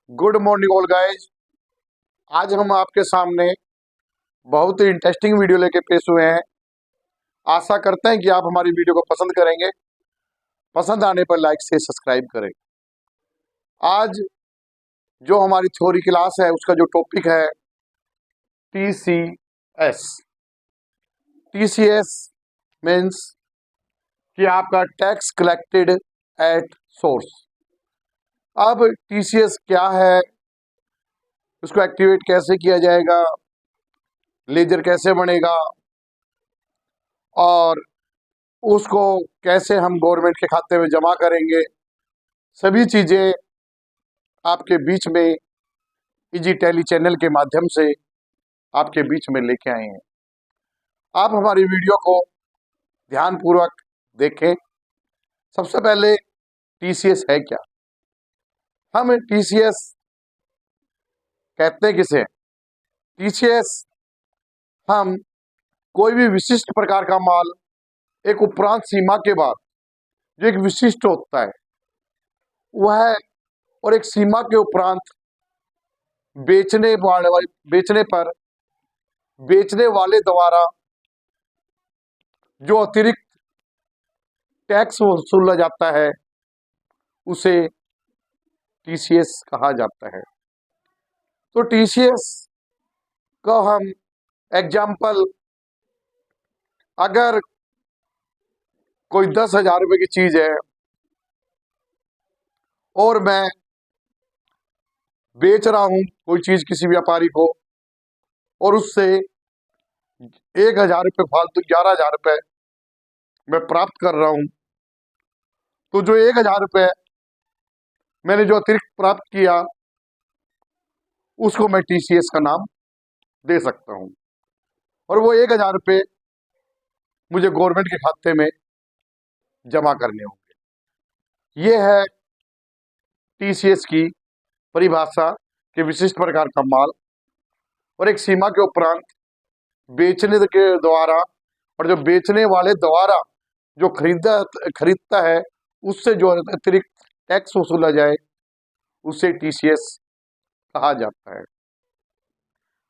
Good morning all guys. आज हम आपके सामने बहुत ही इंटरेस्टिंग वीडियो लेके पेश हुए हैं। आशा करते हैं कि आप हमारी वीडियो को पसंद करेंगे। पसंद आने पर लाइक से सब्सक्राइब करें। आज जो हमारी थ्योरी क्लास है उसका जो टॉपिक है TCS। TCS मीन्स कि आपका टैक्स कलेक्टेड एट सोर्स। अब TCS क्या है, उसको एक्टिवेट कैसे किया जाएगा, लेजर कैसे बनेगा और उसको कैसे हम गवर्नमेंट के खाते में जमा करेंगे, सभी चीज़ें आपके बीच में इजी टेली चैनल के माध्यम से आपके बीच में लेके आए हैं। आप हमारी वीडियो को ध्यानपूर्वक देखें। सबसे पहले TCS है क्या? हम TCS कहते हैं किसे? TCS हम कोई भी विशिष्ट प्रकार का माल एक उपरांत सीमा के बाद जो एक विशिष्ट होता है वह और एक सीमा के उपरांत बेचने पर बेचने वाले द्वारा जो अतिरिक्त टैक्स वसूला जाता है उसे TCS कहा जाता है। तो TCS का हम एग्जाम्पल, अगर कोई 10,000 रुपये की चीज है और मैं बेच रहा हूं कोई चीज किसी व्यापारी को और उससे 1,000 रुपये फालतू 11,000 रुपये मैं प्राप्त कर रहा हूं, तो जो 1,000 रुपये मैंने जो अतिरिक्त प्राप्त किया उसको मैं TCS का नाम दे सकता हूं और वो 1,000 रुपये मुझे गवर्नमेंट के खाते में जमा करने होंगे। ये है TCS की परिभाषा कि विशिष्ट प्रकार का माल और एक सीमा के उपरांत बेचने के द्वारा और जो बेचने वाले द्वारा जो खरीदता है उससे जो अतिरिक्त टैक्स वसूला जाए उसे TCS कहा जाता है।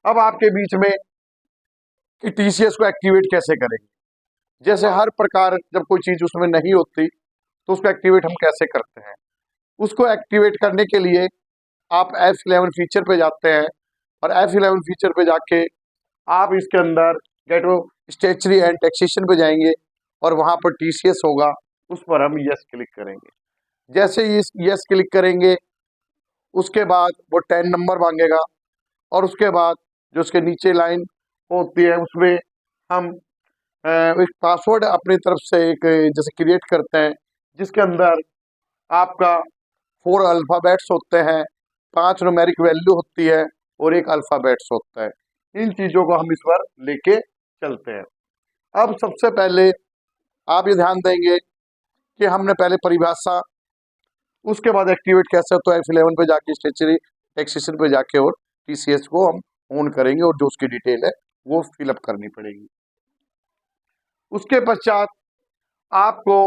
अब आपके बीच में कि TCS को एक्टिवेट कैसे करेंगे, जैसे हर प्रकार जब कोई चीज उसमें नहीं होती तो उसको एक्टिवेट हम कैसे करते हैं। उसको एक्टिवेट करने के लिए आप F11 फीचर पे जाते हैं और F11 फीचर पे जाके आप इसके अंदर गेट स्टेचरी एंड टैक्सेशन पे जाएंगे और वहां पर TCS होगा, उस पर हम यस क्लिक करेंगे। जैसे ही यस क्लिक करेंगे उसके बाद वो 10 नंबर मांगेगा और उसके बाद जो उसके नीचे लाइन होती है उसमें हम एक पासवर्ड अपनी तरफ से एक जैसे क्रिएट करते हैं जिसके अंदर आपका 4 अल्फ़ाबेट्स होते हैं, 5 न्यूमेरिक वैल्यू होती है और 1 अल्फ़ाबेट्स होता है। इन चीज़ों को हम इस पर लेके चलते हैं। अब सबसे पहले आप ये ध्यान देंगे कि हमने पहले परिभाषा, उसके बाद एक्टिवेट कैसे हो, तो F11 पे जाके स्टेचरी टैक्सेशन पे जाके और TCS को हम ऑन करेंगे और जो उसकी डिटेल है वो फिलअप करनी पड़ेगी। उसके पश्चात आपको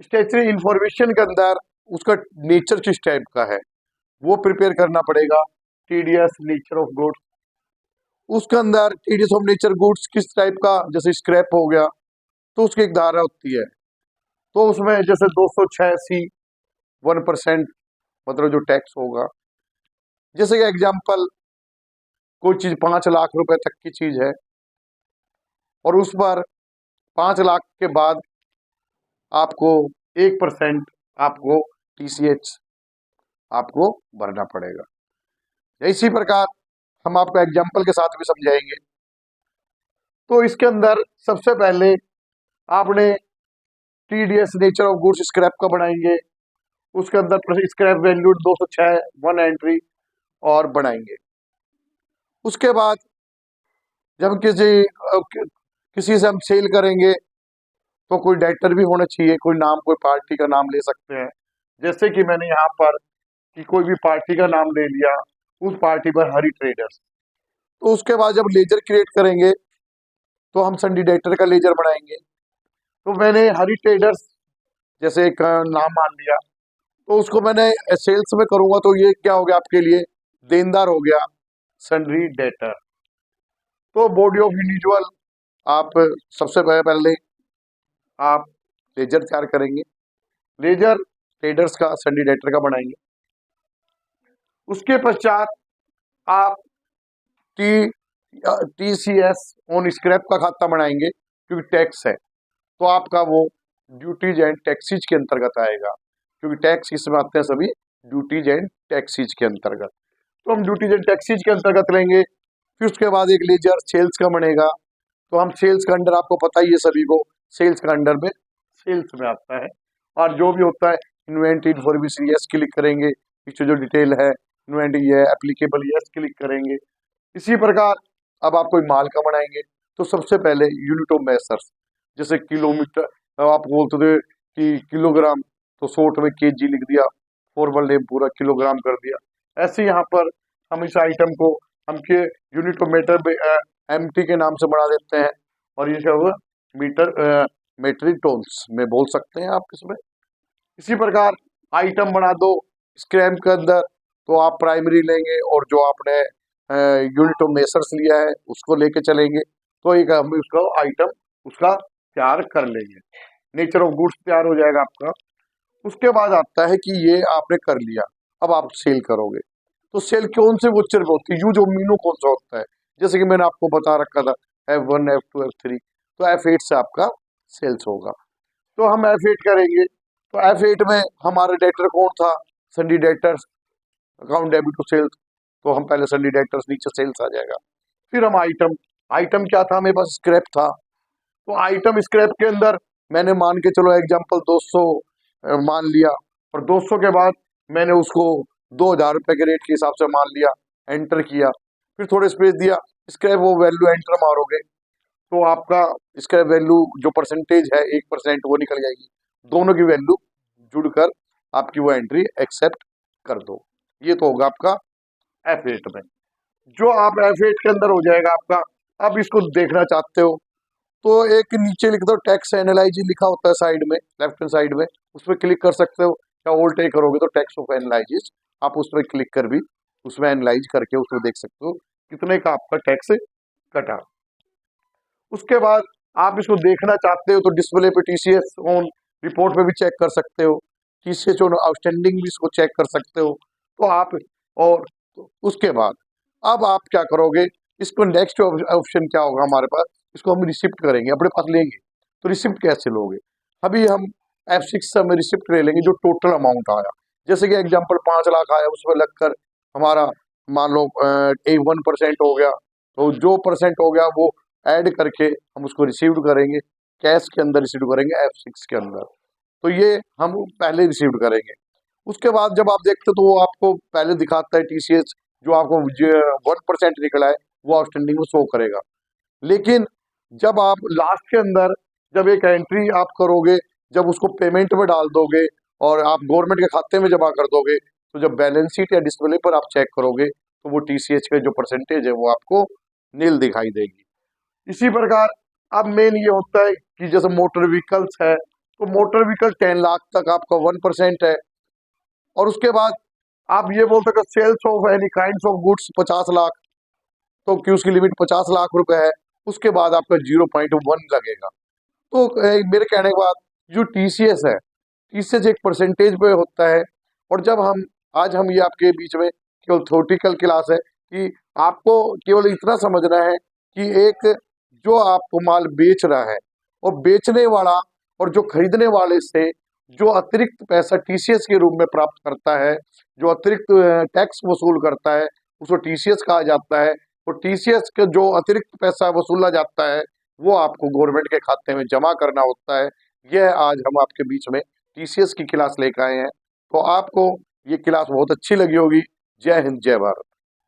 स्टेचरी इंफॉर्मेशन के अंदर उसका नेचर किस टाइप का है वो प्रिपेयर करना पड़ेगा। TDS नेचर ऑफ गुड्स, उसके अंदर TDS ऑफ नेचर गुड्स किस टाइप का, जैसे स्क्रैप हो गया तो उसकी एक धारा होती है, तो उसमें जैसे 286 1% मतलब जो टैक्स होगा। जैसे कि एग्जाम्पल, कोई चीज 5 लाख रुपए तक की चीज है और उस पर 5 लाख के बाद आपको 1% आपको TCS आपको भरना पड़ेगा। इसी प्रकार हम आपको एग्जाम्पल के साथ भी समझाएंगे। तो इसके अंदर सबसे पहले आपने TDS nature of goods scrap का बनाएंगे, उसके अंदर स्क्रैप वैल्यू 206 1 एंट्री और बनाएंगे। उसके बाद जब किसी से हम सेल करेंगे तो कोई डायरेक्टर भी होना चाहिए, कोई नाम, कोई पार्टी का नाम ले सकते हैं। जैसे कि मैंने यहाँ पर कि कोई भी पार्टी का नाम ले लिया, उस पार्टी पर हरी ट्रेडर्स। तो उसके बाद जब लेजर क्रिएट करेंगे तो हम संडी डायरेक्टर का लेजर बनाएंगे। तो मैंने हरी ट्रेडर्स जैसे एक नाम मान लिया, तो उसको मैंने सेल्स में करूंगा तो ये क्या हो गया आपके लिए, देनदार हो गया, सन्ड्री डेटर। तो बॉडी ऑफ इंडिविजुअल आप सबसे पहले आप लेजर तैयार करेंगे, लेजर ट्रेडर्स का सन्ड्री डेटर का बनाएंगे। उसके पश्चात आप TCS ऑन स्क्रैप का खाता बनाएंगे, क्योंकि टैक्स है तो आपका वो ड्यूटीज एंड टैक्सीज के अंतर्गत आएगा, क्योंकि टैक्स इसमें आते हैं सभी ड्यूटीज एंड टैक्सीज के अंतर्गत। तो हम ड्यूटीज एंड टैक्सीज के अंतर्गत लेंगे। फिर उसके बाद एक लेजर सेल्स का बनेगा, तो हम सेल्स का अंडर, आपको पता ही है सभी को, सेल्स का अंडर में सेल्स में आता है। और जो भी होता है इन्वेंट्री इन्फॉर्मेशन यस क्लिक करेंगे, इसमें जो डिटेल है इन्वेंट्री है एप्लीकेबल यस क्लिक करेंगे। इसी प्रकार अब आप कोई माल का बनाएंगे तो सबसे पहले यूनिट ऑफ मेजर्स, जैसे किलोमीटर, आप बोलते थे कि किलोग्राम, तो शॉर्ट में केजी लिख दिया, फॉर्मल नेम पूरा किलोग्राम कर दिया। ऐसे यहाँ पर हम इस आइटम को हम के यूनिट ऑफ मीटर MT के नाम से बना देते हैं, और ये क्या हुआ मीटर मेट्रिक टोन्स में बोल सकते हैं आप इसमें। इसी प्रकार आइटम बना दो स्क्रैप के अंदर, तो आप प्राइमरी लेंगे और जो आपने यूनिट ऑफ मेजर्स लिया है उसको लेके चलेंगे, तो एक हम उसका आइटम उसका तैयार कर लेंगे, नेचर ऑफ गुड्स तैयार हो जाएगा आपका। उसके बाद आता है कि ये आपने कर लिया, अब आप सेल करोगे, तो सेल कौन से वोचर में होती है, यूज ऑफ मीनू कौन सा होता है, जैसे कि मैंने आपको बता रखा था F1 F2 F3, तो F8 से आपका सेल्स होगा। तो हम F8 करेंगे, तो F8 में हमारा डेटर कौन था, sundry debtors, account debit to sales, तो हम पहले सन्ड्री डेटर्स, नीचे सेल्स आ जाएगा। फिर हम आइटम क्या था, मेरे पास स्क्रैप था, तो आइटम स्क्रैप के अंदर मैंने मान के चलो एग्जांपल 200 मान लिया, और 200 के बाद मैंने उसको 2000 रुपए के रेट के हिसाब से मान लिया, एंटर किया, फिर थोड़े स्पेस दिया, स्क्रैप वो वैल्यू एंटर मारोगे तो आपका स्क्रैप वैल्यू जो परसेंटेज है 1% वो निकल जाएगी, दोनों की वैल्यू जुड़कर आपकी वो एंट्री एक्सेप्ट कर दो। ये तो होगा आपका F8 में। जो आप F8 के अंदर हो जाएगा आपका, अब इसको देखना चाहते हो तो एक नीचे लिख दो टैक्स एनालाइज लिखा होता है साइड में, लेफ्ट हैंड साइड में, उस पर क्लिक कर सकते हो, या ऑल्ट ए करोगे तो टैक्स ऑफ एनालाइज, आप उस पर क्लिक कर भी उसमें एनालाइज करके उसमें देख सकते हो कितने का आपका टैक्स कटा। उसके बाद आप इसको देखना चाहते हो तो डिस्प्ले पे TCS ऑन रिपोर्ट पे भी चेक कर सकते हो, TCS ऑन आउटस्टैंडिंग भी इसको चेक कर सकते हो। तो आप और उसके बाद अब आप क्या करोगे, इसको नेक्स्ट ऑप्शन क्या होगा हमारे पास, इसको हम रिसिप्ट करेंगे, अपने पास लेंगे, तो रिसिप्ट कैसे लोगे, अभी हम F6 से हम रिसिप्ट ले लेंगे जो टोटल अमाउंट आया, जैसे कि एग्जांपल 5 लाख आया, उसमें लगकर हमारा मान लो 1% हो गया, तो जो परसेंट हो गया वो ऐड करके हम उसको रिसीव करेंगे, कैश के अंदर रिसीव करेंगे F6 के अंदर, तो ये हम पहले रिसीव करेंगे। उसके बाद जब आप देखते हो तो वो आपको पहले दिखाता है TCS, जो आपको 1% निकला है वो आउटस्टैंडिंग में शो करेगा। लेकिन जब आप लास्ट के अंदर जब एक एंट्री आप करोगे, जब उसको पेमेंट में डाल दोगे और आप गवर्नमेंट के खाते में जमा कर दोगे, तो जब बैलेंस शीट या डिस्प्ले पर आप चेक करोगे तो वो TCS के जो परसेंटेज है वो आपको नील दिखाई देगी। इसी प्रकार अब मेन ये होता है कि जैसे मोटर व्हीकल्स है, तो मोटर व्हीकल 10 लाख तक आपका 1% है, और उसके बाद आप ये बोल सकते sales of any kind of goods 50 lakh, तो कि उसकी लिमिट 50 लाख रुपए है, उसके बाद आपका 0.1 लगेगा। तो मेरे कहने के बाद जो TCS है, TCS एक परसेंटेज पे होता है, और जब हम आज हम ये आपके बीच में केवल थ्योरेटिकल क्लास है कि आपको केवल इतना समझना है कि एक जो आपको माल बेच रहा है और बेचने वाला और जो खरीदने वाले से जो अतिरिक्त पैसा TCS के रूप में प्राप्त करता है, जो अतिरिक्त टैक्स वसूल करता है, उसको TCS कहा जाता है। तो TCS का जो अतिरिक्त पैसा वसूला जाता है वो आपको गवर्नमेंट के खाते में जमा करना होता है। यह आज हम आपके बीच में TCS की क्लास लेकर आए हैं, तो आपको ये क्लास बहुत अच्छी लगी होगी। जय हिंद, जय भारत।